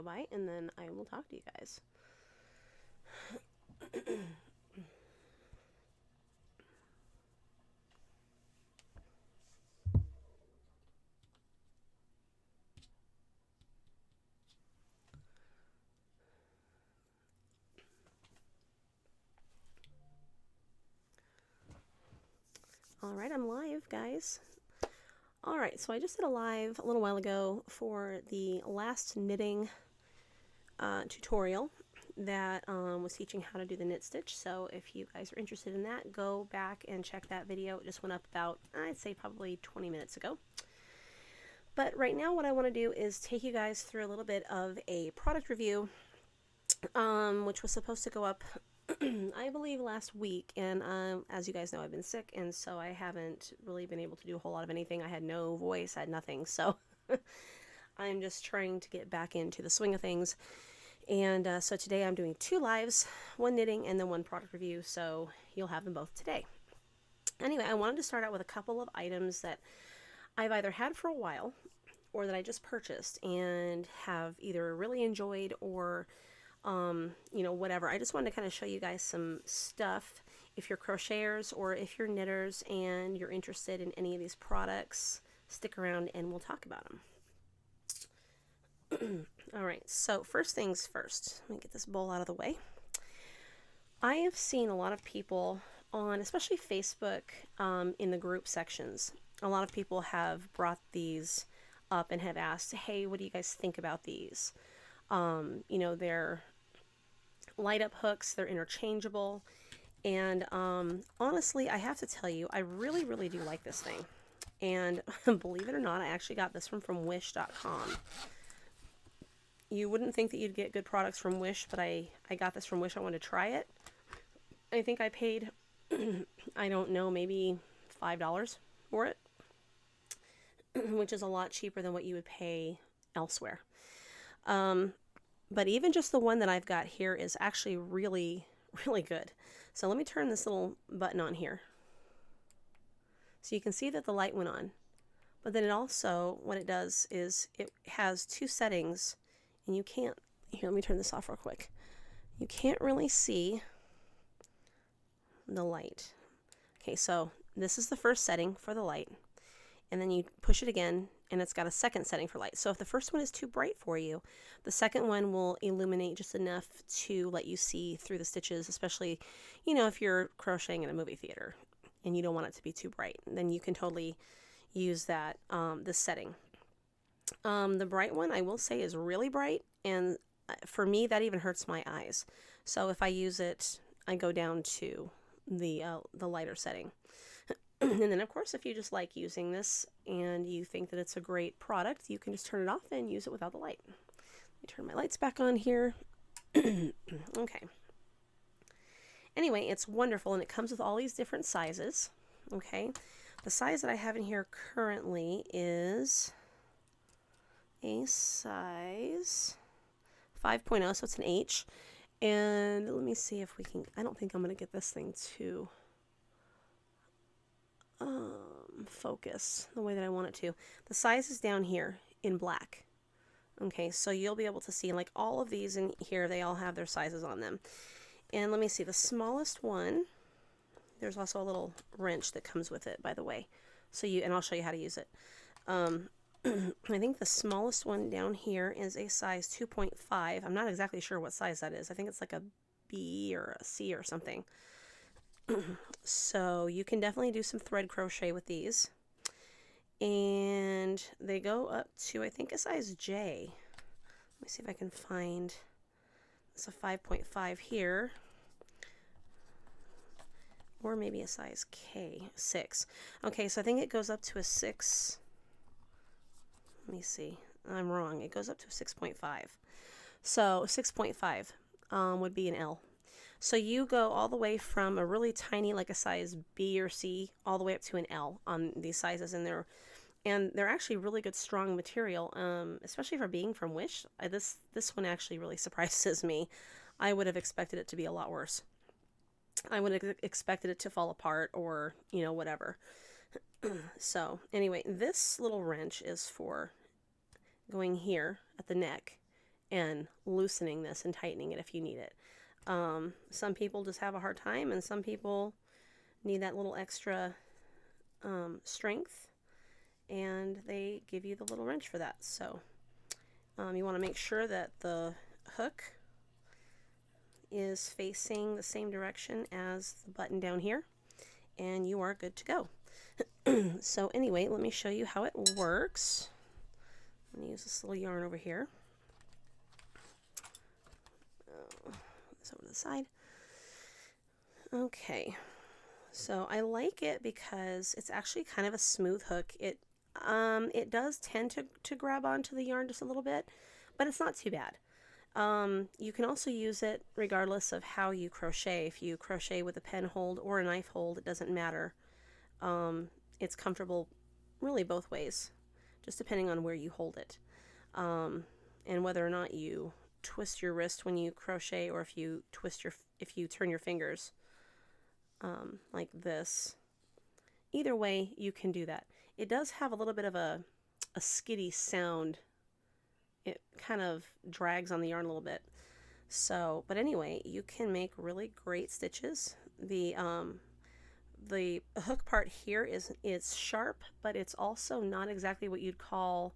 by, and then I will talk to you guys. Alright, I'm live, guys. Alright, so I just did a live a little while ago for the last knitting tutorial that was teaching how to do the knit stitch. So if you guys are interested in that, go back and check that video. It just went up about, I'd say, probably 20 minutes ago. But right now what I want to do is take you guys through a little bit of a product review, which was supposed to go up I believe last week, and as you guys know, I've been sick, and so I haven't really been able to do a whole lot of anything. I had no voice, I had nothing, so I'm just trying to get back into the swing of things. And so today I'm doing 2 lives, 1 knitting and then 1 product review, so you'll have them both today. Anyway, I wanted to start out with a couple of items that I've either had for a while or that I just purchased and have either really enjoyed or you know, whatever. I just wanted to kind of show you guys some stuff if you're crocheters or if you're knitters and you're interested in any of these products. Stick around and we'll talk about them. Alright, so first things first, let me get this bowl out of the way. I have seen a lot of people on, especially Facebook, in the group sections. A lot of people have brought these up and have asked, hey, what do you guys think about these? You know, they're light up hooks, they're interchangeable, and honestly, I have to tell you, I really do like this thing. And believe it or not, I actually got this from wish.com. You wouldn't think that you'd get good products from Wish, but I got this from Wish. I wanted to try it. I think I paid I don't know, maybe $5 for it, which is a lot cheaper than what you would pay elsewhere. But even just the one that I've got here is actually really good. So let me turn this little button on here. So you can see that the light went on. But then it also, what it does is it has 2 settings, and you can't, here, let me turn this off real quick. You can't really see the light. Okay, so this is the first setting for the light. And then you push it again, and it's got a second setting for light. So if the first one is too bright for you, the second one will illuminate just enough to let you see through the stitches, especially, you know, if you're crocheting in a movie theater and you don't want it to be too bright, then you can totally use that, this setting. The bright one, I will say, is really bright, and for me, that even hurts my eyes. So if I use it, I go down to the lighter setting. And then, of course, if you just like using this and you think that it's a great product, you can just turn it off and use it without the light. Let me turn my lights back on here. Okay. Anyway, it's wonderful, and it comes with all these different sizes. Okay. The size that I have in here currently is a size 5.0, so it's an H. And let me see if we can, I don't think I'm going to get this thing to focus the way that I want it to. The size is down here in black. Okay, so you'll be able to see, like, all of these in here, they all have their sizes on them. And let me see, the smallest one, there's also a little wrench that comes with it, by the way. So and I'll show you how to use it. I think the smallest one down here is a size 2.5. I'm not exactly sure what size that is. I think it's like a B or a C or something. So you can definitely do some thread crochet with these. And they go up to, I think, a size J. Let me see if I can find, it's a 5.5 here. Or maybe a size K, 6. Okay, so I think it goes up to a 6. Let me see. I'm wrong. It goes up to a 6.5. So 6.5 would be an L. So you go all the way from a really tiny, like a size B or C, all the way up to an L on these sizes, and they're actually really good, strong material, especially for being from Wish. This one actually really surprises me. I would have expected it to be a lot worse. I would have expected it to fall apart or, you know, whatever. So anyway, this little wrench is for going here at the neck and loosening this and tightening it if you need it. Some people just have a hard time, and some people need that little extra strength, and they give you the little wrench for that. So you want to make sure that the hook is facing the same direction as the button down here, and you are good to go. So anyway, let me show you how it works. I'm going to use this little yarn over here. This over to the side. Okay, so I like it because it's actually kind of a smooth hook. It does tend to grab onto the yarn just a little bit, but it's not too bad. You can also use it regardless of how you crochet. If you crochet with a pen hold or a knife hold, it doesn't matter. It's comfortable really both ways, just depending on where you hold it, and whether or not you twist your wrist when you crochet, or if you turn your fingers like this. Either way, you can do that. It does have a little bit of a skitty sound. It kind of drags on the yarn a little bit. So, but anyway, you can make really great stitches. The hook part here is sharp, but it's also not exactly what you'd call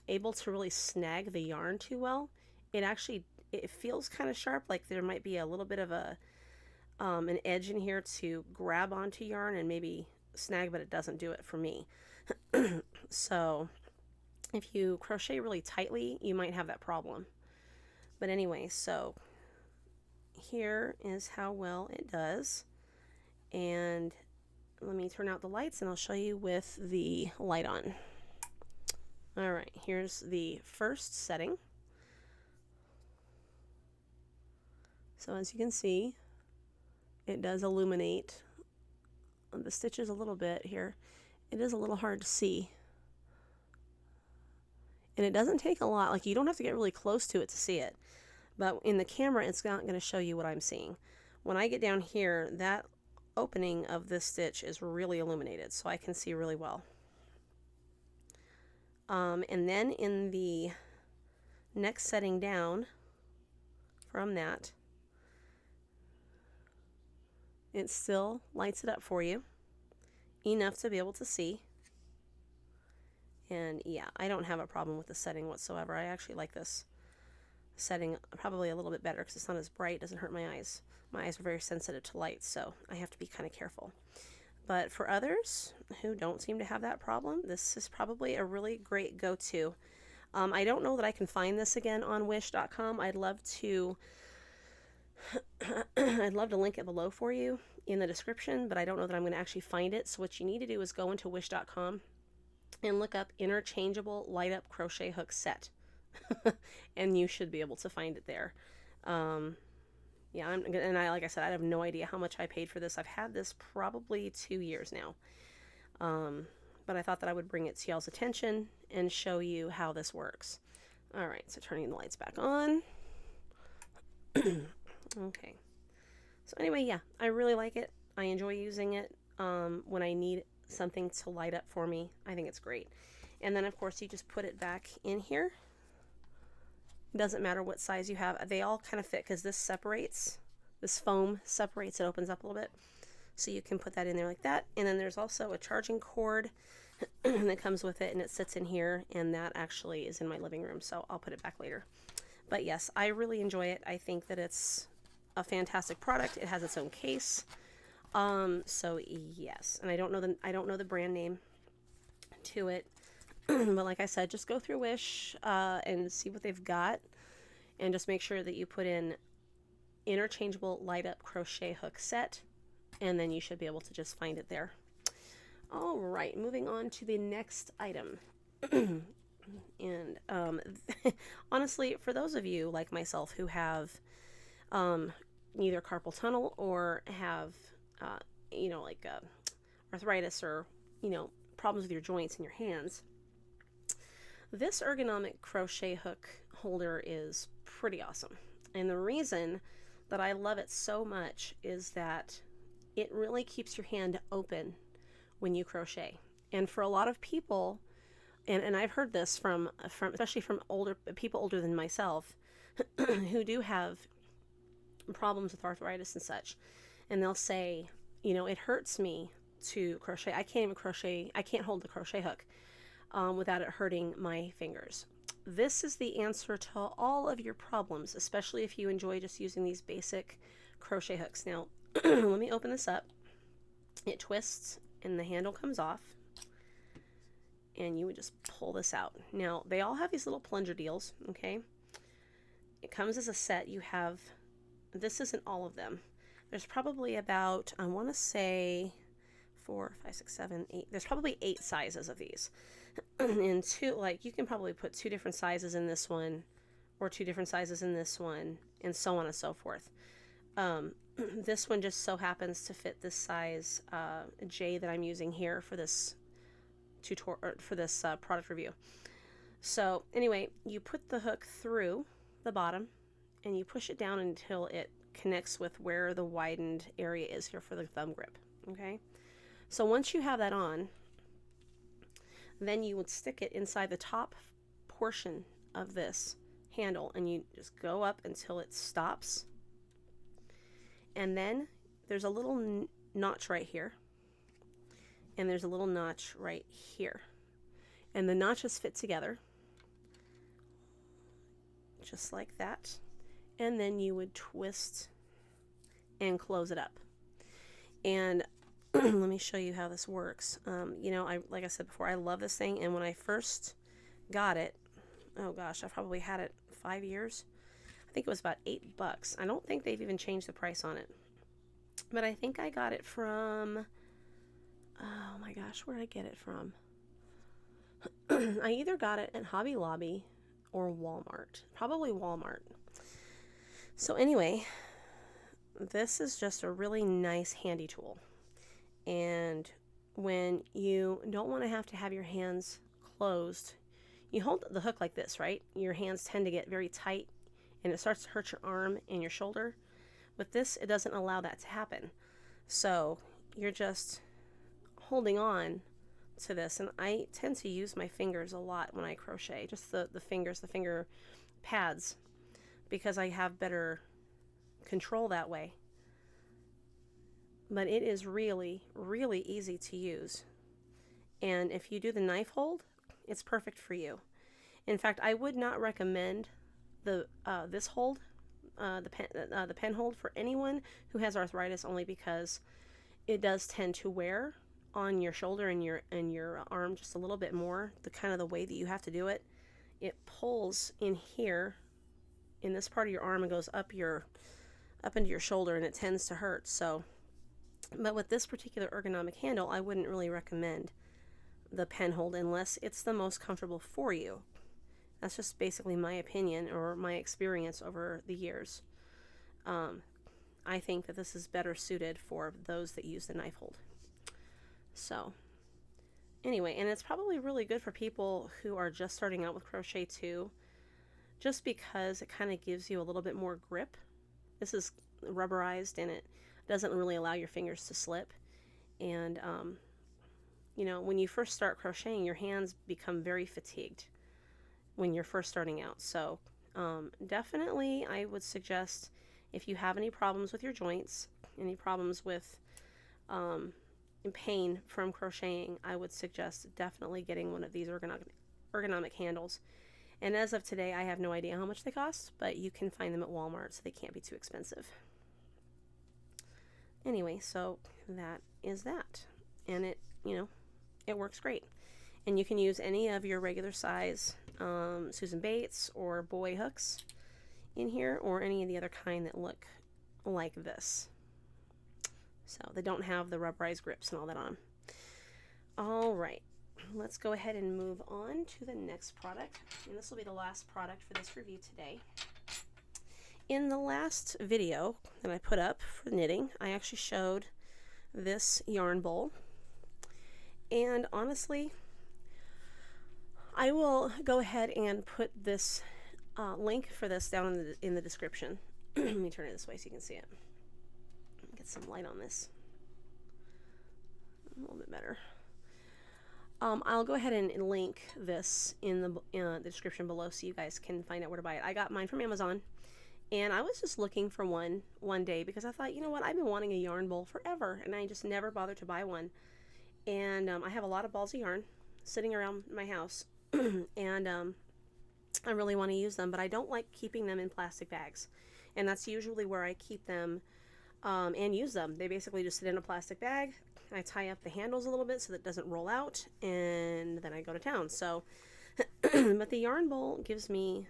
able to really snag the yarn too well. It feels kind of sharp, like there might be a little bit of an edge in here to grab onto yarn and maybe snag, but it doesn't do it for me. So if you crochet really tightly, you might have that problem. But anyway, so here is how well it does. And let me turn out the lights and I'll show you with the light on. All right, here's the first setting. So as you can see, it does illuminate the stitches a little bit here. It is a little hard to see. And it doesn't take a lot. Like, you don't have to get really close to it to see it. But in the camera, it's not going to show you what I'm seeing. When I get down here, that opening of this stitch is really illuminated, so I can see really well. And then in the next setting down from that, it still lights it up for you enough to be able to see. And yeah, I don't have a problem with the setting whatsoever. I actually like this setting probably a little bit better because it's not as bright, doesn't hurt my eyes. My eyes are very sensitive to light, so I have to be kind of careful. But for others who don't seem to have that problem, this is probably a really great go-to. I don't know that I can find this again on wish.com. I'd love to link it below for you in the description, but I don't know that I'm going to actually find it. So what you need to do is go into wish.com and look up Interchangeable Light Up Crochet Hook Set. And you should be able to find it there. Yeah, like I said, I have no idea how much I paid for this. I've had this probably 2 years now. But I thought that I would bring it to y'all's attention and show you how this works. All right, so turning the lights back on. Okay. So anyway, yeah, I really like it. I enjoy using it when I need something to light up for me. I think it's great. And then, of course, you just put it back in here. It doesn't matter what size you have. They all kind of fit because this separates. This foam separates. It opens up a little bit. So you can put that in there like that. And then there's also a charging cord that comes with it, and it sits in here, and that actually is in my living room, so I'll put it back later. But yes, I really enjoy it. I think that it's a fantastic product. It has its own case. So yes, and I don't know the brand name to it. But like I said, just go through Wish and see what they've got, and just make sure that you put in Interchangeable Light Up Crochet Hook Set, and then you should be able to just find it there. All right, moving on to the next item. And honestly, for those of you like myself who have neither carpal tunnel or have arthritis or problems with your joints and your hands, this ergonomic crochet hook holder is pretty awesome. And the reason that I love it so much is that it really keeps your hand open when you crochet. And for a lot of people, and I've heard this from especially from older people older than myself who do have problems with arthritis and such, and they'll say, you know, it hurts me to crochet. I can't even crochet. I can't hold the crochet hook without it hurting my fingers. This is the answer to all of your problems, especially if you enjoy just using these basic crochet hooks. Now, let me open this up. It twists and the handle comes off, and you would just pull this out. Now, they all have these little plunger deals, okay? It comes as a set. You have, this isn't all of them. There's probably about, I want to say 4, 5, 6, 7, 8. There's probably 8 sizes of these. And two, like, you can probably put 2 different sizes in this one, or 2 different sizes in this one, and so on and so forth. This one just so happens to fit this size J that I'm using here for this tutorial, for this product review. So anyway, you put the hook through the bottom, and you push it down until it connects with where the widened area is here for the thumb grip. Okay, so once you have that on, then you would stick it inside the top portion of this handle, and you just go up until it stops, and then there's a little notch right here, and there's a little notch right here, and the notches fit together just like that, and then you would twist and close it up. And let me show you how this works. You know, like I said before, I love this thing, and when I first got it, oh gosh, I probably had it 5 years. I think it was about $8. I don't think they've even changed the price on it, but I think I got it from, oh my gosh, where did I get it from? I either got it at Hobby Lobby or Walmart, probably Walmart. So anyway, this is just a really nice handy tool. And when you don't want to have your hands closed, you hold the hook like this, right? Your hands tend to get very tight, and it starts to hurt your arm and your shoulder. With this, it doesn't allow that to happen. So you're just holding on to this, and I tend to use my fingers a lot when I crochet, just the fingers, the finger pads, because I have better control that way. But it is really, really easy to use. And if you do the knife hold, it's perfect for you. In fact, I would not recommend the this hold, the pen hold, for anyone who has arthritis, only because it does tend to wear on your shoulder and your arm just a little bit more. The way that you have to do it, it pulls in here in this part of your arm and goes up into your shoulder, and it tends to hurt. So, but with this particular ergonomic handle, I wouldn't really recommend the pen hold unless it's the most comfortable for you. That's just basically my opinion or my experience over the years. I think that this is better suited for those that use the knife hold. So anyway, and it's probably really good for people who are just starting out with crochet too, just because it kind of gives you a little bit more grip. This is rubberized, and it doesn't really allow your fingers to slip. And you know, when you first start crocheting, your hands become very fatigued when you're first starting out. So definitely I would suggest, if you have any problems with your joints, any problems with pain from crocheting, I would suggest definitely getting one of these ergonomic handles. And as of today, I have no idea how much they cost, but you can find them at Walmart, so they can't be too expensive. Anyway, so that is that. And it, you know, it works great. And you can use any of your regular size Susan Bates or boy hooks in here, or any of the other kind that look like this. So they don't have the rubberized grips and all that on. All right, let's go ahead and move on to the next product. And this will be the last product for this review today. In the last video that I put up for knitting, I actually showed this yarn bowl. And honestly, I will go ahead and put this link for this down in the description. Let me turn it this way so you can see it. Get some light on this. A little bit better. I'll go ahead and link this in the description below so you guys can find out where to buy it. I got mine from Amazon, and I was just looking for one day because I thought, you know what, I've been wanting a yarn bowl forever, and I just never bothered to buy one. And I have a lot of balls of yarn sitting around my house, and I really want to use them, but I don't like keeping them in plastic bags, and that's usually where I keep them and use them. They basically just sit in a plastic bag. I tie up the handles a little bit so that it doesn't roll out, and then I go to town. So, but the yarn bowl gives me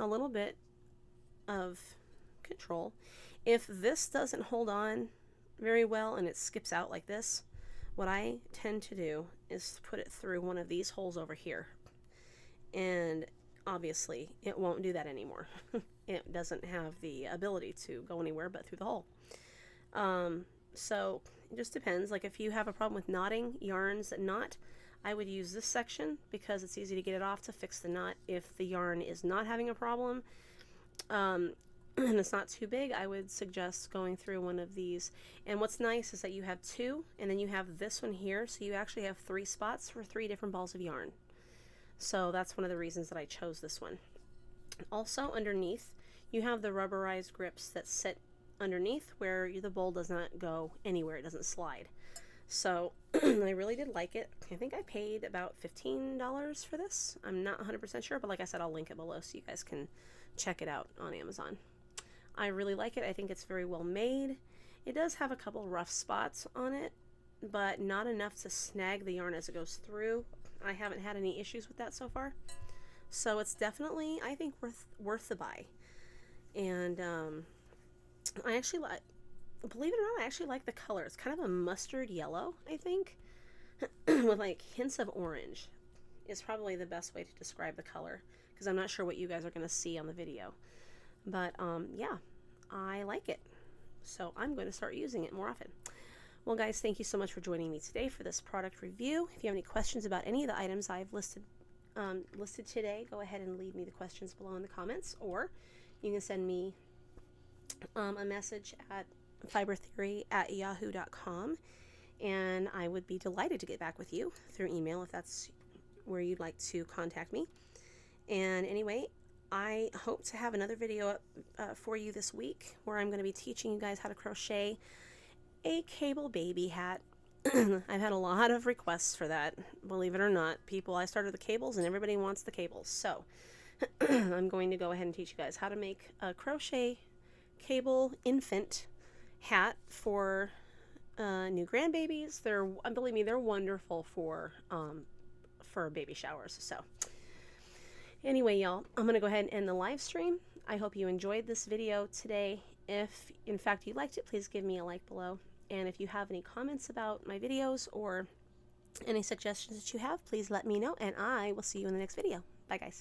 a little bit of control. If this doesn't hold on very well and it skips out like this, what I tend to do is put it through one of these holes over here. And obviously it won't do that anymore. It doesn't have the ability to go anywhere but through the hole. So it just depends. Like if you have a problem with knotting yarns that knot, I would use this section because it's easy to get it off to fix the knot. If the yarn is not having a problem and it's not too big, I would suggest going through one of these. And what's nice is that you have two, and then you have this one here, so you actually have 3 spots for 3 different balls of yarn. So that's one of the reasons that I chose this one. Also underneath, you have the rubberized grips that sit underneath where the bowl does not go anywhere. It doesn't slide. So I really did like it. I think I paid about $15 for this. I'm not 100% sure, but like I said, I'll link it below so you guys can check it out on Amazon. I really like it. I think it's very well made. It does have a couple rough spots on it, but not enough to snag the yarn as it goes through. I haven't had any issues with that so far. So it's definitely, I think, worth the buy. And I actually like, believe it or not, I actually like the color. It's kind of a mustard yellow, I think, with like hints of orange is probably the best way to describe the color, because I'm not sure what you guys are going to see on the video. But yeah, I like it. So I'm going to start using it more often. Well, guys, thank you so much for joining me today for this product review. If you have any questions about any of the items I've listed today, go ahead and leave me the questions below in the comments, or you can send me a message at fibertheory@yahoo.com, and I would be delighted to get back with you through email if that's where you'd like to contact me. And anyway, I hope to have another video up for you this week where I'm going to be teaching you guys how to crochet a cable baby hat. I've had a lot of requests for that, believe it or not. I started the cables and everybody wants the cables. So I'm going to go ahead and teach you guys how to make a crochet cable infant hat for new grandbabies. Believe me, they're wonderful for baby showers. So anyway, y'all, I'm going to go ahead and end the live stream. I hope you enjoyed this video today. If, in fact, you liked it, please give me a like below. And if you have any comments about my videos or any suggestions that you have, please let me know, and I will see you in the next video. Bye, guys.